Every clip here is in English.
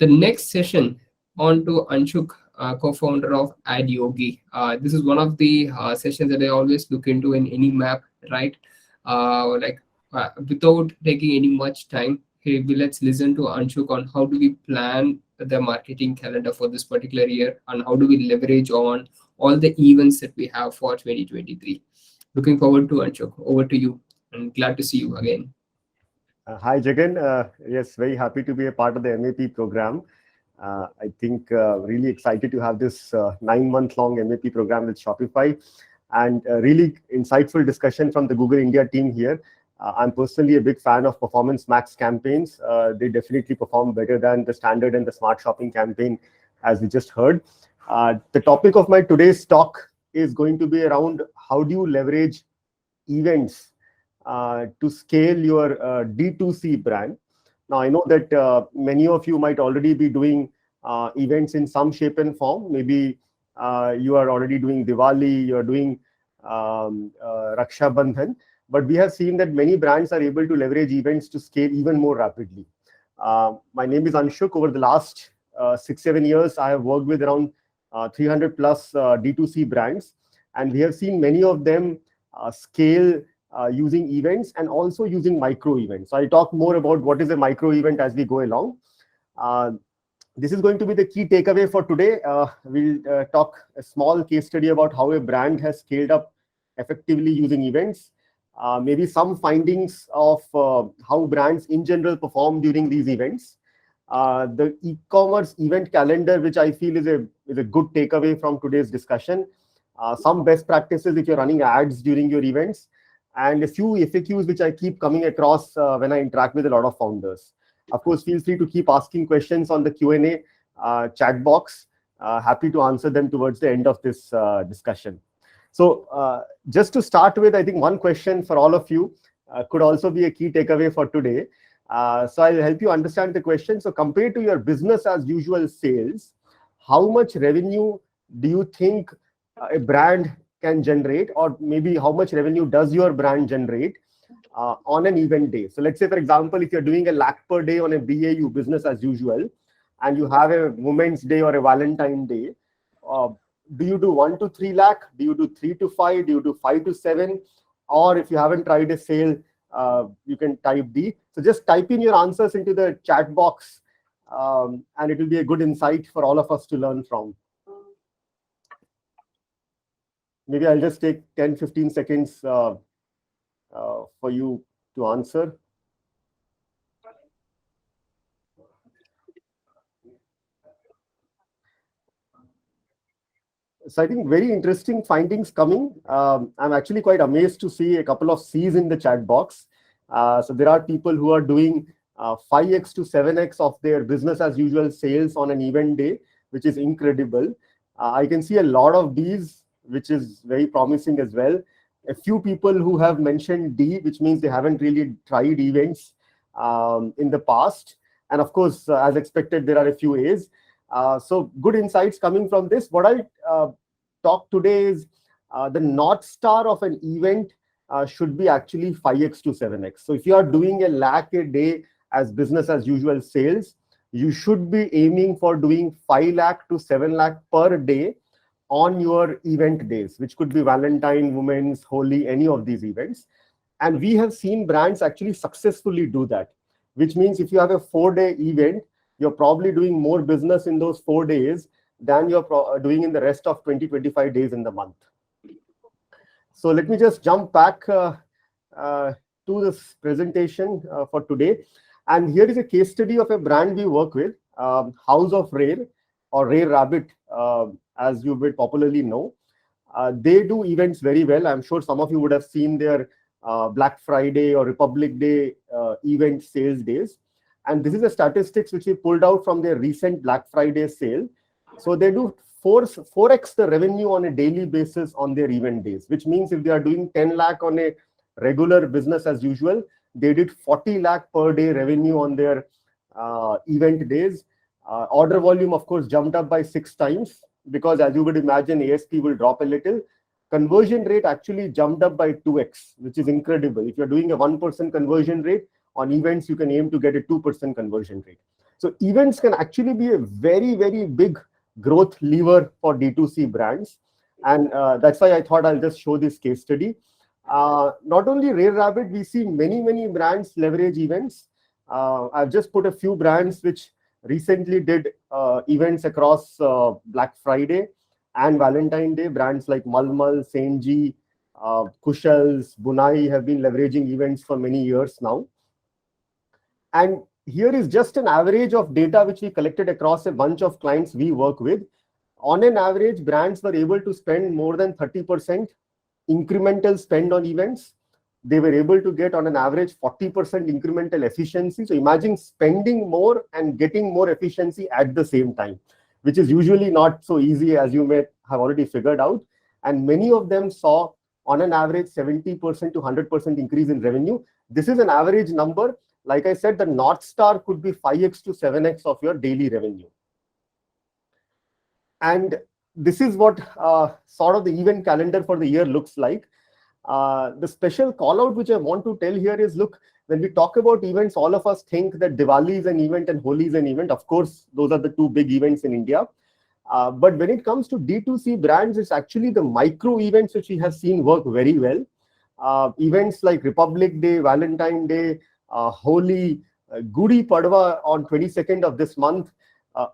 the next session on to Anshuk, co-founder of AdYogi. This is one of the sessions that I always look into in any map, right? Without taking any much time, hey, let's listen to Anshuk on how do we plan the marketing calendar for this particular year and how do we leverage on all the events that we have for 2023. Looking forward to Anshuk. Over to you, and glad to see you again. Hi, Jagan. Yes, very happy to be a part of the MAP program. I think really excited to have this 9-month-long MAP program with Shopify, and really insightful discussion from the Google India team here. I'm personally a big fan of Performance Max campaigns. They definitely perform better than the standard and the smart shopping campaign, as we just heard. The topic of my today's talk is going to be around how do you leverage events to scale your D2C brand. Now, I know that many of you might already be doing events in some shape and form. Maybe you are already doing Diwali, you are doing Raksha Bandhan, but we have seen that many brands are able to leverage events to scale even more rapidly. My name is Anshuk. Over the last 6-7 years, I have worked with around 300 plus D2C brands, and we have seen many of them scale using events and also using micro events. So I'll talk more about what is a micro event as we go along. This is going to be the key takeaway for today. We'll talk a small case study about how a brand has scaled up effectively using events. Maybe some findings of how brands in general perform during these events. The e-commerce event calendar, which I feel is a good takeaway from today's discussion. Some best practices if you're running ads during your events, and a few FAQs which I keep coming across when I interact with a lot of founders. Of course, feel free to keep asking questions on the Q&A chat box. Happy to answer them towards the end of this discussion. So just to start with, I think one question for all of you could also be a key takeaway for today. So I'll help you understand the question. So compared to your business as usual sales, how much revenue do you think a brand can generate, or maybe how much revenue does your brand generate on an event day? So let's say, for example, if you're doing a lakh per day on a BAU, business as usual, and you have a Women's Day or a Valentine Day, do you do 1 to 3 lakh? Do you do 3 to 5? Do you do 5 to 7? Or if you haven't tried a sale, you can type D. So just type in your answers into the chat box, and it will be a good insight for all of us to learn from. Maybe I'll just take 10-15 seconds for you to answer. So I think very interesting findings coming. I'm actually quite amazed to see a couple of C's in the chat box. So there are people who are doing 5x to 7x of their business as usual sales on an event day, which is incredible. I can see a lot of D's, which is very promising as well. A few people who have mentioned D, which means they haven't really tried events in the past. And of course, as expected, there are a few A's. So good insights coming from this. What I'll talk today is the North Star of an event should be actually 5x to 7x. So if you are doing a lakh a day as business as usual sales, you should be aiming for doing 5 lakh to 7 lakh per day on your event days, which could be Valentine, Women's, Holi, any of these events. And we have seen brands actually successfully do that, which means if you have a 4-day event, you're probably doing more business in those 4 days than you're doing in the rest of 20-25 days in the month. So let me just jump back to this presentation for today. And here is a case study of a brand we work with, House of Rare, or Rare Rabbit, as you would popularly know. They do events very well. I'm sure some of you would have seen their Black Friday or Republic Day event sales days. And this is the statistics which we pulled out from their recent Black Friday sale. So they do 4x the revenue on a daily basis on their event days, which means if they are doing 10 lakh on a regular business as usual, they did 40 lakh per day revenue on their event days. Order volume, of course, jumped up by 6 times because, as you would imagine, ASP will drop a little. Conversion rate actually jumped up by 2x, which is incredible. If you're doing a 1% conversion rate on events, you can aim to get a 2% conversion rate. So events can actually be a very, very big growth lever for D2C brands. And that's why I thought I'll just show this case study. Not only Rare Rabbit, we see many, many brands leverage events. I've just put a few brands which recently did events across Black Friday and Valentine Day. Brands like Malmal, Senji, Kushals, Bunai have been leveraging events for many years now. And here is just an average of data which we collected across a bunch of clients we work with. On an average, brands were able to spend more than 30% incremental spend on events. They were able to get on an average 40% incremental efficiency. So imagine spending more and getting more efficiency at the same time, which is usually not so easy, as you may have already figured out. And many of them saw on an average 70% to 100% increase in revenue. This is an average number. Like I said, the North Star could be 5x to 7x of your daily revenue. And this is what sort of the event calendar for the year looks like. The special call out which I want to tell here is, look, when we talk about events, all of us think that Diwali is an event and Holi is an event. Of course, those are the two big events in India. But when it comes to D2C brands, it's actually the micro events which we have seen work very well. Events like Republic Day, Valentine Day, Holi, Gudi Padwa on 22nd of this month,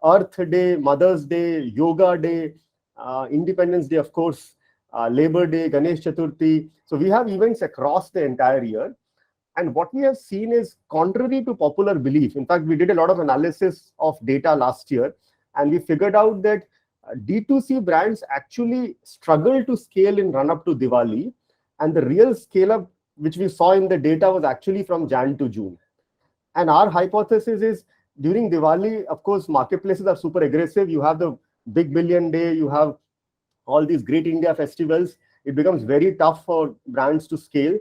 Earth Day, Mother's Day, Yoga Day, Independence Day, of course, Labor Day, Ganesh Chaturthi. So we have events across the entire year. And what we have seen is contrary to popular belief. In fact, we did a lot of analysis of data last year, and we figured out that D2C brands actually struggle to scale in run up to Diwali. And the real scale up which we saw in the data was actually from Jan to June. And our hypothesis is during Diwali, of course, marketplaces are super aggressive. You have the Big Billion Day, you have all these great India festivals. It becomes very tough for brands to scale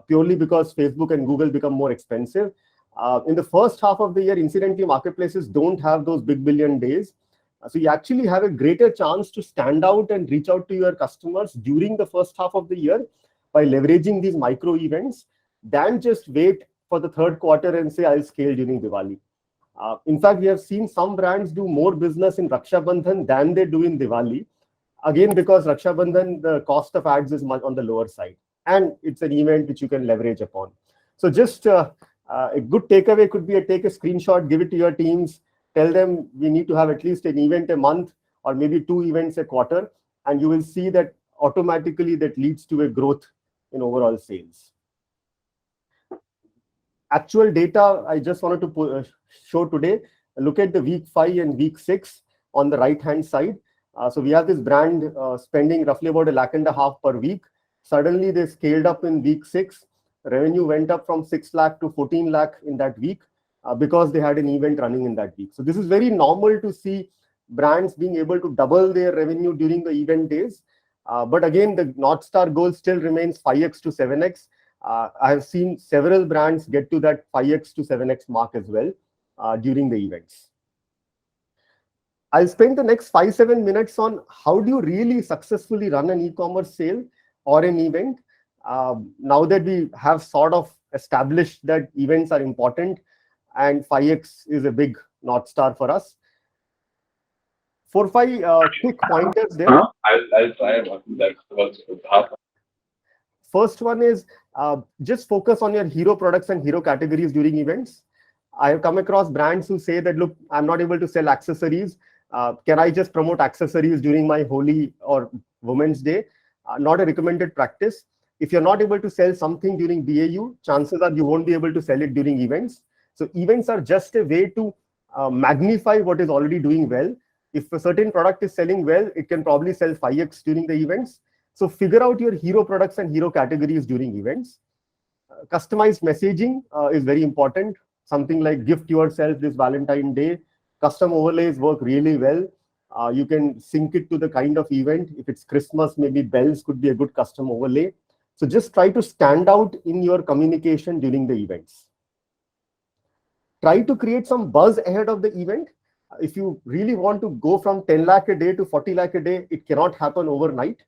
purely because Facebook and Google become more expensive. In the first half of the year, incidentally, marketplaces don't have those Big Billion Days. So you actually have a greater chance to stand out and reach out to your customers during the first half of the year by leveraging these micro events than just wait for the third quarter and say, I'll scale during Diwali. In fact, we have seen some brands do more business in Raksha Bandhan than they do in Diwali. Again, because Raksha Bandhan, the cost of ads is much on the lower side. And it's an event which you can leverage upon. So just a good takeaway could be take a screenshot, give it to your teams, tell them we need to have at least an event a month or maybe 2 events a quarter. And you will see that automatically that leads to a growth in overall sales. Actual data I just wanted to show today. Look at the week 5 and week 6 on the right hand side. So we have this brand spending roughly about 1.5 lakh per week. Suddenly they scaled up in week 6. Revenue went up from 6 lakh to 14 lakh in that week because they had an event running in that week. So this is very normal to see brands being able to double their revenue during the event days. But again, the North Star goal still remains 5x to 7x. I have seen several brands get to that 5x to 7x mark as well during the events. I'll spend the next 5-7 minutes on how do you really successfully run an e-commerce sale or an event. Now that we have sort of established that events are important and 5x is a big North Star for us. 4-5 quick pointers there. I'll try about that. First one is just focus on your hero products and hero categories during events. I have come across brands who say that, look, I'm not able to sell accessories. Can I just promote accessories during my Holi or Women's Day? Not a recommended practice. If you're not able to sell something during BAU, chances are you won't be able to sell it during events. So events are just a way to magnify what is already doing well. If a certain product is selling well, it can probably sell 5x during the events. So figure out your hero products and hero categories during events. Customized messaging is very important. Something like gift yourself this Valentine Day. Custom overlays work really well. You can sync it to the kind of event. If it's Christmas, maybe bells could be a good custom overlay. So just try to stand out in your communication during the events. Try to create some buzz ahead of the event. If you really want to go from 10 lakh a day to 40 lakh a day, it cannot happen overnight.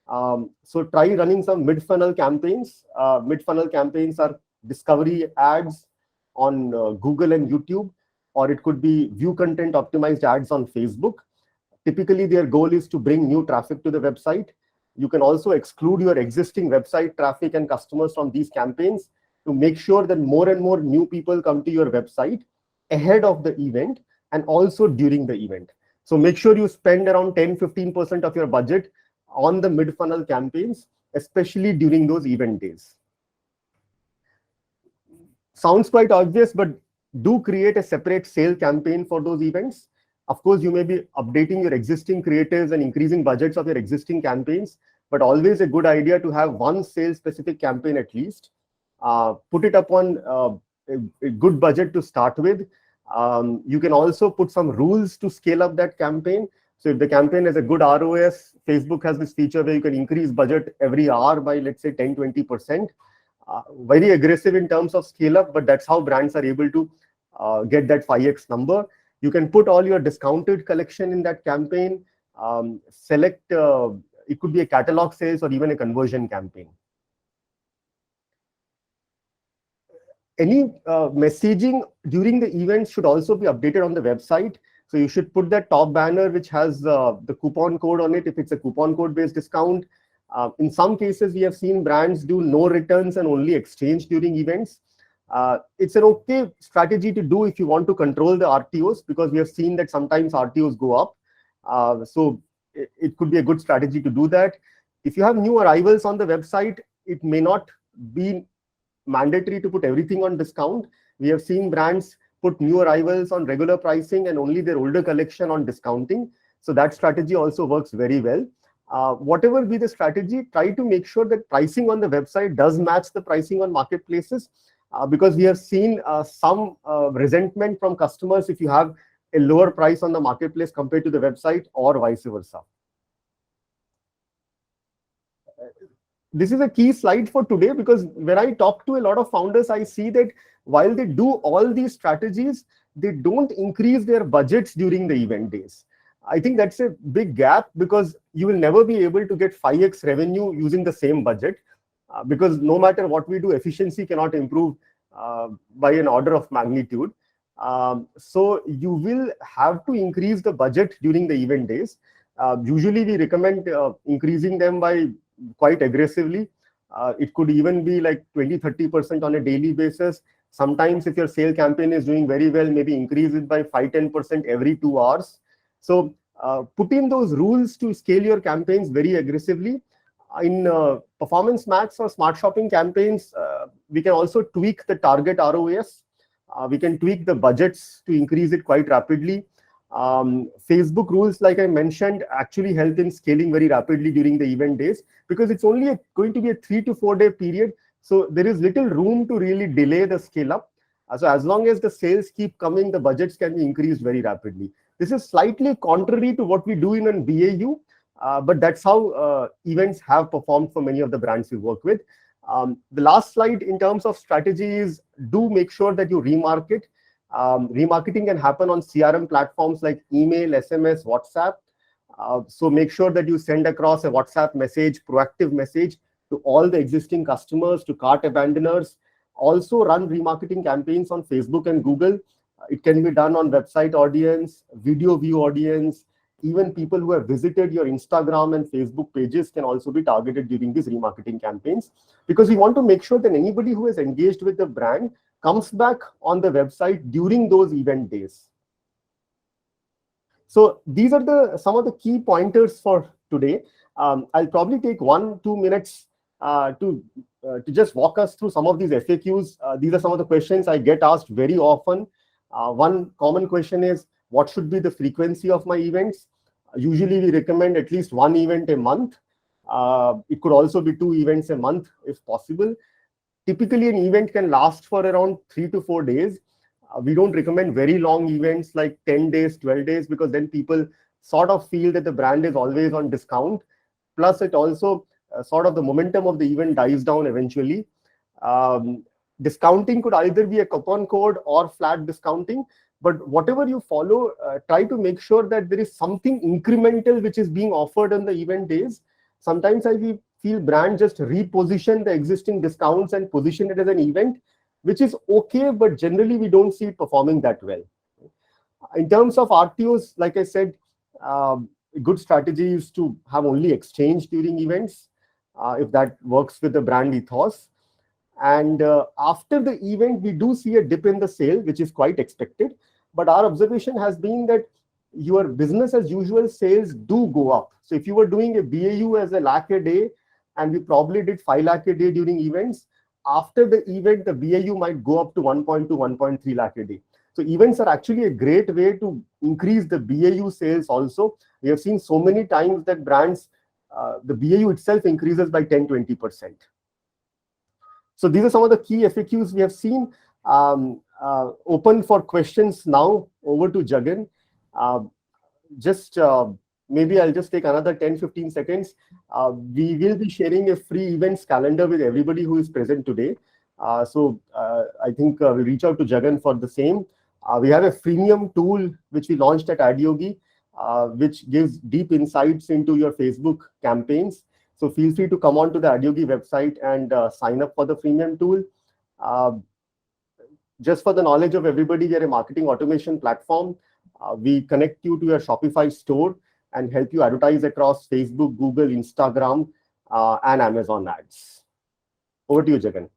So try running some mid-funnel campaigns. Mid-funnel campaigns are discovery ads on Google and YouTube, or it could be view content optimized ads on Facebook. Typically, their goal is to bring new traffic to the website. You can also exclude your existing website traffic and customers from these campaigns to make sure that more and more new people come to your website ahead of the event and also during the event. So make sure you spend around 10-15% of your budget on the mid-funnel campaigns, especially during those event days. Sounds quite obvious, but do create a separate sale campaign for those events. Of course, you may be updating your existing creatives and increasing budgets of your existing campaigns, but always a good idea to have one sales specific campaign at least. Put it up on a good budget to start with. You can also put some rules to scale up that campaign. So if the campaign has a good ROS, Facebook has this feature where you can increase budget every hour by, let's say, 10-20%. Very aggressive in terms of scale up, but that's how brands are able to get that 5x number. You can put all your discounted collection in that campaign. Select, it could be a catalog sales or even a conversion campaign. Any messaging during the event should also be updated on the website. So you should put that top banner which has the coupon code on it if it's a coupon code based discount. In some cases, we have seen brands do no returns and only exchange during events. It's an okay strategy to do if you want to control the RTOs, because we have seen that sometimes RTOs go up. So it could be a good strategy to do that. If you have new arrivals on the website, it may not be mandatory to put everything on discount. We have seen brands put new arrivals on regular pricing and only their older collection on discounting. So that strategy also works very well. Whatever be the strategy, try to make sure that pricing on the website does match the pricing on marketplaces, because we have seen some resentment from customers if you have a lower price on the marketplace compared to the website or vice versa. This is a key slide for today, because when I talk to a lot of founders, I see that while they do all these strategies, they don't increase their budgets during the event days. I think that's a big gap, because you will never be able to get 5x revenue using the same budget, because no matter what we do, efficiency cannot improve by an order of magnitude. So you will have to increase the budget during the event days. Usually we recommend increasing them by quite aggressively. It could even be like 20-30% on a daily basis. Sometimes if your sale campaign is doing very well, maybe increase it by 5-10% every 2 hours. So put in those rules to scale your campaigns very aggressively. In performance max or smart shopping campaigns, we can also tweak the target ROAS. We can tweak the budgets to increase it quite rapidly. Facebook rules, like I mentioned, actually help in scaling very rapidly during the event days, because it's only going to be a 3 to 4 day period. So there is little room to really delay the scale up. So as long as the sales keep coming, the budgets can be increased very rapidly. This is slightly contrary to what we do in an BAU, but that's how events have performed for many of the brands we work with. The last slide in terms of strategies, do make sure that you remarket. Remarketing can happen on CRM platforms like email, SMS, WhatsApp. So make sure that you send across a WhatsApp message, proactive message to all the existing customers, to cart abandoners. Also run remarketing campaigns on Facebook and Google. It can be done on website audience, video view audience. Even people who have visited your Instagram and Facebook pages can also be targeted during these remarketing campaigns, because we want to make sure that anybody who has engaged with the brand comes back on the website during those event days. So these are some of the key pointers for today. I'll probably take 1-2 minutes to just walk us through some of these FAQs. These are some of the questions I get asked very often. One common question is, what should be the frequency of my events? Usually we recommend at least 1 event a month. It could also be 2 events a month if possible. Typically an event can last for around 3 to 4 days. We don't recommend very long events like 10 days, 12 days, because then people sort of feel that the brand is always on discount. Plus it also sort of the momentum of the event dies down eventually. Discounting could either be a coupon code or flat discounting, but whatever you follow, try to make sure that there is something incremental which is being offered on the event days. Sometimes I feel brands just reposition the existing discounts and position it as an event, which is okay, but generally we don't see it performing that well. In terms of RTOs, like I said, a good strategy is to have only exchange during events, if that works with the brand ethos. And after the event, we do see a dip in the sale, which is quite expected. But our observation has been that your business as usual sales do go up. So if you were doing a BAU as a lakh a day, and we probably did 5 lakh a day during events, after the event, the BAU might go up to 1.2, 1.3 lakh a day. So events are actually a great way to increase the BAU sales also. We have seen so many times that brands, the BAU itself increases by 10, 20%. So these are some of the key FAQs we have seen. Open for questions now. Over to Jagan. Just maybe I'll just take another 10, 15 seconds. We will be sharing a free events calendar with everybody who is present today. So I think we'll reach out to Jagan for the same. We have a freemium tool which we launched at AdYogi, which gives deep insights into your Facebook campaigns. So feel free to come on to the AdYogi website and sign up for the freemium tool. Just for the knowledge of everybody, we are a marketing automation platform. We connect you to your Shopify store and help you advertise across Facebook, Google, Instagram, and Amazon ads. Over to you, Jagan.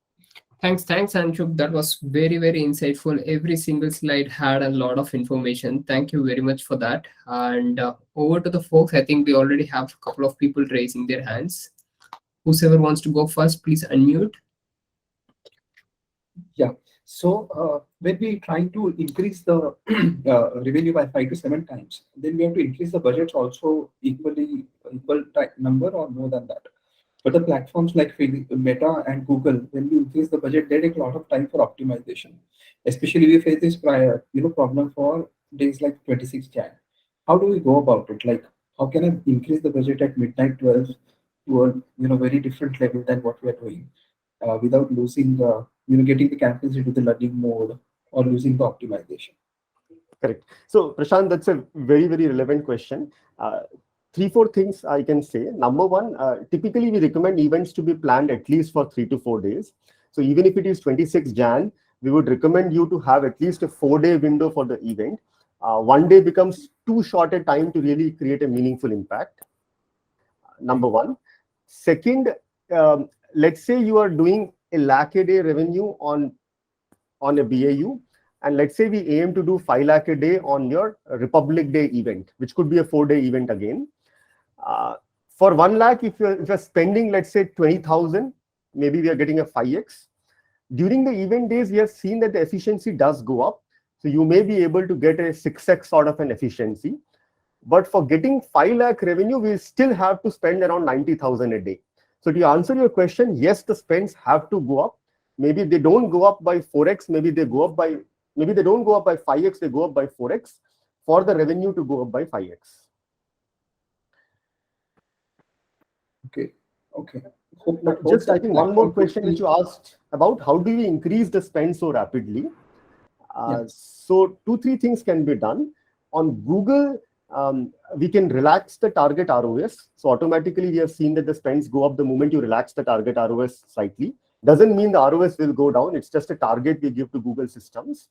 Thanks, Anshuk. That was very, very insightful. Every single slide had a lot of information. Thank you very much for that. And over to the folks. I think we already have a couple of people raising their hands. Whoever wants to go first, please unmute. Yeah. So when we try to increase the revenue by 5 to 7 times, then we have to increase the budgets also equal number or more than that. But the platforms like Meta and Google, when we increase the budget, they take a lot of time for optimization. Especially we face this problem for days like 26 Jan. How do we go about it? Like, how can I increase the budget at midnight 12 to a very different level than what we are doing, without losing the getting the campaigns into the learning mode or losing the optimization? Correct. So Prashant, that's a very, very relevant question. 3-4 things I can say. Number one, typically we recommend events to be planned at least for 3 to 4 days. So even if it is 26 Jan, we would recommend you to have at least a 4-day window for the event. 1 day becomes too short a time to really create a meaningful impact. Number one. Second, let's say you are doing a lakh a day revenue on a BAU, and let's say we aim to do 5 lakh a day on your Republic Day event, which could be a 4-day event again. For 1 lakh, if you're spending, let's say 20,000, maybe we are getting a 5x. During the event days, we have seen that the efficiency does go up. So you may be able to get a 6x sort of an efficiency. But for getting 5 lakh revenue, we still have to spend around 90,000 a day. So to answer your question, yes, the spends have to go up. Maybe they don't go up by 4x, maybe they don't go up by 5x, they go up by 4x for the revenue to go up by 5x. Okay. Just I think one more question which you asked about, how do we increase the spend so rapidly? So 2-3 things can be done. On Google, we can relax the target ROS. So automatically we have seen that the spends go up the moment you relax the target ROS slightly. Doesn't mean the ROS will go down. It's just a target we give to Google systems.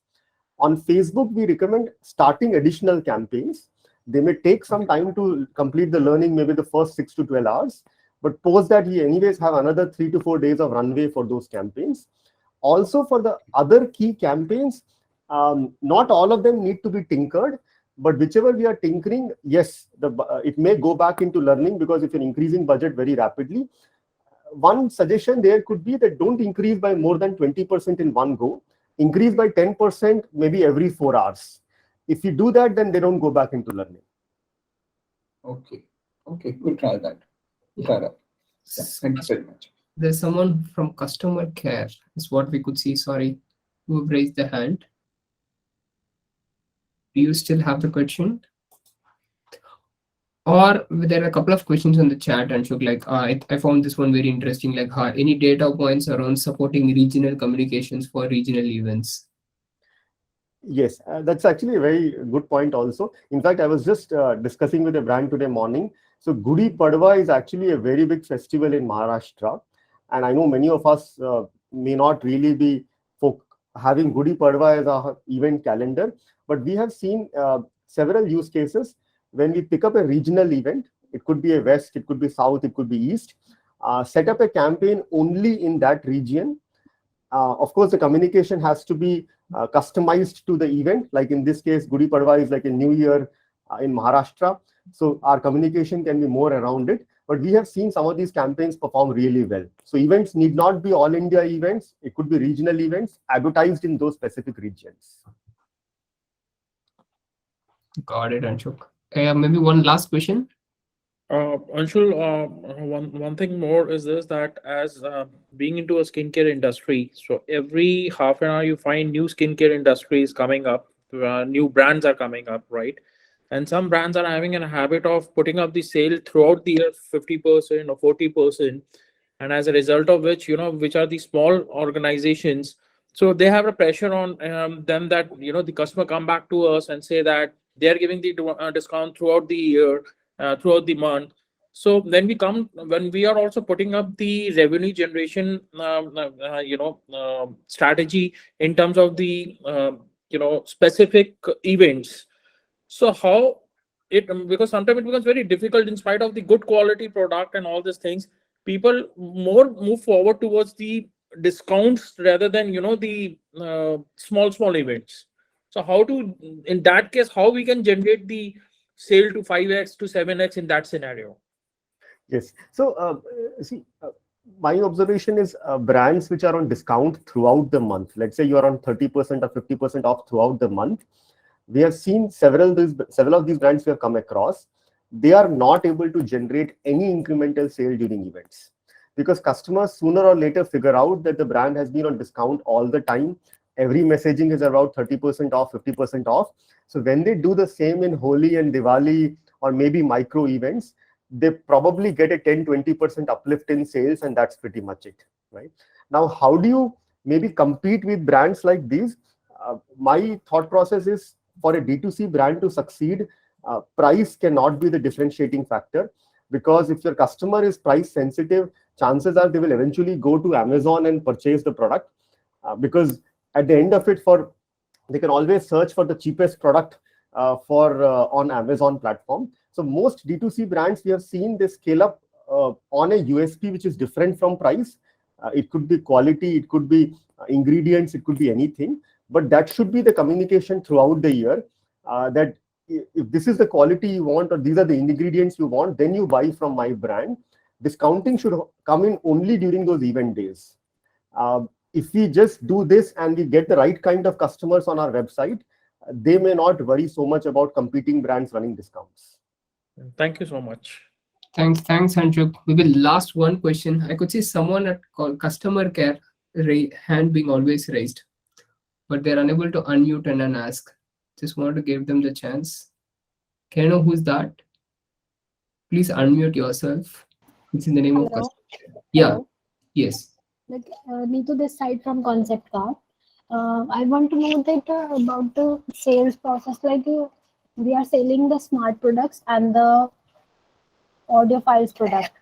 On Facebook, we recommend starting additional campaigns. They may take some time to complete the learning, maybe the first 6 to 12 hours. But post that, we anyways have another 3 to 4 days of runway for those campaigns. Also, for the other key campaigns, not all of them need to be tinkered. But whichever we are tinkering, yes, it may go back into learning, because if you're increasing budget very rapidly, one suggestion there could be that don't increase by more than 20% in one go. Increase by 10% maybe every 4 hours. If you do that, then they don't go back into learning. Okay, we'll try that. Yeah, thank you very much. There's someone from customer care, is what we could see. Sorry, who raised the hand. Do you still have the question? Or there are a couple of questions on the chat, Anshuk. Like I found this one very interesting. Like any data points around supporting regional communications for regional events? Yes, that's actually a very good point also. In fact, I was just discussing with a brand today morning. So Gudi Padwa is actually a very big festival in Maharashtra. And I know many of us may not really be having Gudi Padwa as our event calendar, but we have seen several use cases when we pick up a regional event. It could be a West, it could be South, it could be East. Set up a campaign only in that region. Of course, the communication has to be customized to the event. Like in this case, Gudi Padwa is like a New Year in Maharashtra. So our communication can be more around it. But we have seen some of these campaigns perform really well. So events need not be all India events. It could be regional events advertised in those specific regions. Got it, Anshuk. Maybe one last question. Anshul, one thing more is this, that as being into a skincare industry, so every half an hour you find new skincare industries coming up, new brands are coming up, right? And some brands are having a habit of putting up the sale throughout the year 50% or 40%. And as a result of which, which are the small organizations, so they have a pressure on them that, the customer come back to us and say that they are giving the discount throughout the year, throughout the month. So when we are also putting up the revenue generation, strategy in terms of the, specific events. So how because sometimes it becomes very difficult, in spite of the good quality product and all these things, people more move forward towards the discounts rather than, the small events. So in that case, how we can generate the sale to 5x to 7x in that scenario? Yes. So my observation is brands which are on discount throughout the month. Let's say you are on 30% or 50% off throughout the month. We have seen several of these brands we have come across. They are not able to generate any incremental sale during events, because customers sooner or later figure out that the brand has been on discount all the time. Every messaging is about 30% off, 50% off. So when they do the same in Holi and Diwali or maybe micro events, they probably get a 10-20% uplift in sales, and that's pretty much it, right? Now, how do you maybe compete with brands like these? My thought process is, for a D2C brand to succeed, price cannot be the differentiating factor, because if your customer is price sensitive, chances are they will eventually go to Amazon and purchase the product, because at the end of it, they can always search for the cheapest product on Amazon platform. So most D2C brands we have seen, they scale up on a USP which is different from price. It could be quality, it could be ingredients, it could be anything. But that should be the communication throughout the year, that if this is the quality you want or these are the ingredients you want, then you buy from my brand. Discounting should come in only during those event days. If we just do this and we get the right kind of customers on our website, they may not worry so much about competing brands running discounts. Thank you so much. Thanks, Anshuk. We will last one question. I could see someone at customer care hand being always raised, but they're unable to unmute and then ask. Just want to give them the chance. Can I know who's that? Please unmute yourself. It's in the name of Hello. customer. Yeah. Hello. Yes. Like Neetu this side from Concept Car. I want to know that about the sales process. Like we are selling the smart products and the audio files product.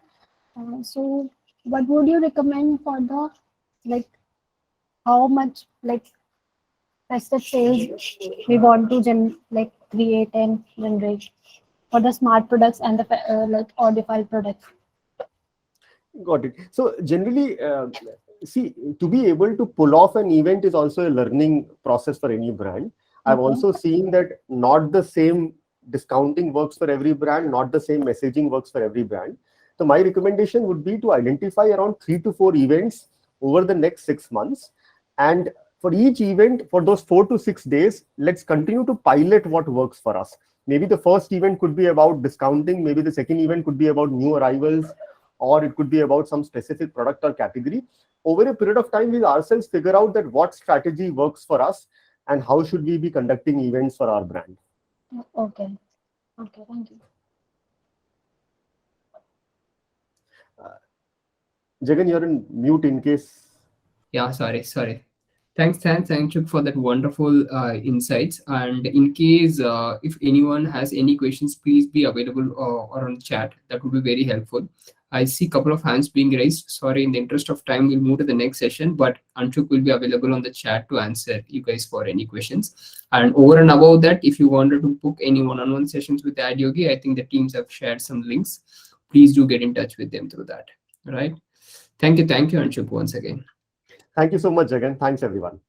So what would you recommend for the how much festive sales we want to create and generate for the smart products and the audio file products? Got it. So generally, see, to be able to pull off an event is also a learning process for any brand. I've also seen that not the same discounting works for every brand, not the same messaging works for every brand. So my recommendation would be to identify around 3 to 4 events over the next 6 months. And for each event, for those 4 to 6 days, let's continue to pilot what works for us. Maybe the first event could be about discounting. Maybe the second event could be about new arrivals, or it could be about some specific product or category. Over a period of time, we'll ourselves figure out that what strategy works for us and how should we be conducting events for our brand. Okay, thank you. Jagan, you're in mute in case. Yeah, sorry. Thanks, Anshuk, for that wonderful insights. And in case if anyone has any questions, please be available or on chat. That would be very helpful. I see a couple of hands being raised. Sorry, in the interest of time, we'll move to the next session, but Anshuk will be available on the chat to answer you guys for any questions. And over and above that, if you wanted to book any one-on-one sessions with AdYogi, I think the teams have shared some links. Please do get in touch with them through that. All right. Thank you, Anshuk, once again. Thank you so much, Jagan. Thanks, everyone.